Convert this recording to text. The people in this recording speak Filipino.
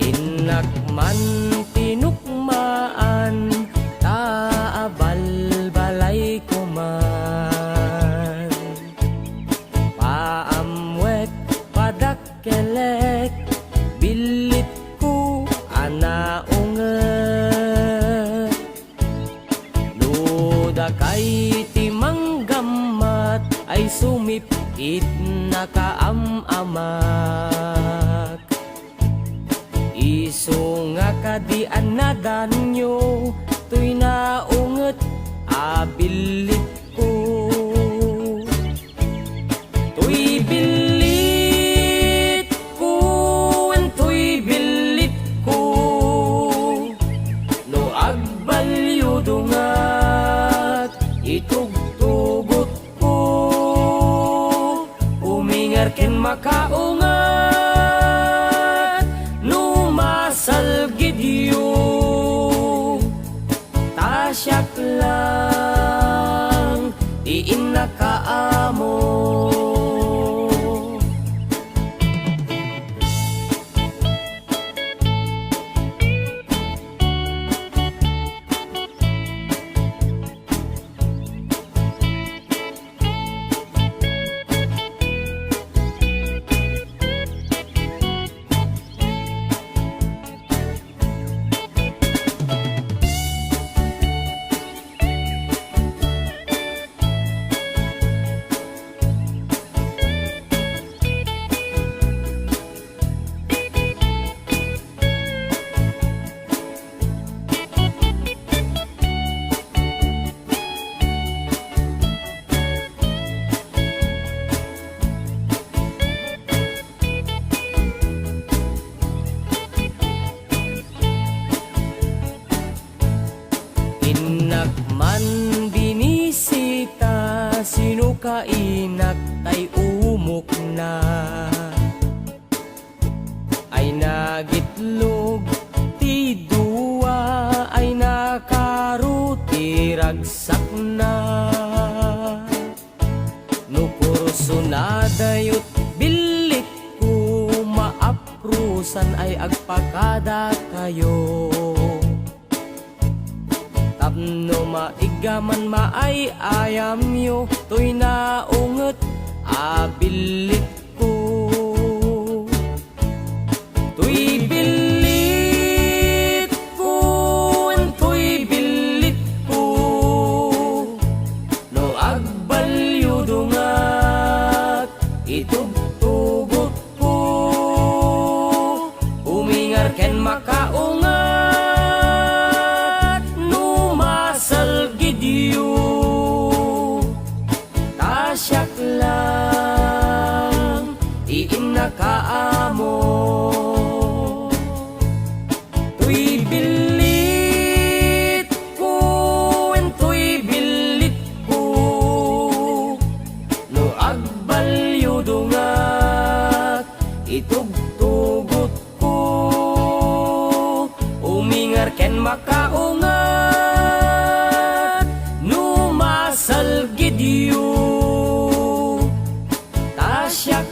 Inakman tinukmaan, taabal balay ko man. Paamwek padakkelek, bilit ko anaunget. Luda kay timanggamat, ay sumipit nakaamamak. Iso nga kadian na danyo, tuy naunget abilit ko. Tuy bilit ko, tuy bilit ko, no agbalyo dungat, itugtugot ko, umingar ken makaungat. Salgidyo tasyak lang diin nakaamo. Inakman binisita, sino kainak tay umok na. Ay nagitlog ti duwa, ay nakaruti ragsak na. No kurso na dayot bilit ko, maaprusan ay agpakada kayo. Tapno maigaman maay ayam yo, tuy naunget abilit ko. Tuy bilit ko, tuy bilit ko, no agbalyo dungat, itugtugot ko, umingar ken makaungat. Tasyak lang diin nakaamo. Tuy bilit ko, tuy bilit ko, no agbalyo dungat, itugtugot ko, umingar ken makaungat. No masalgidyo tasyak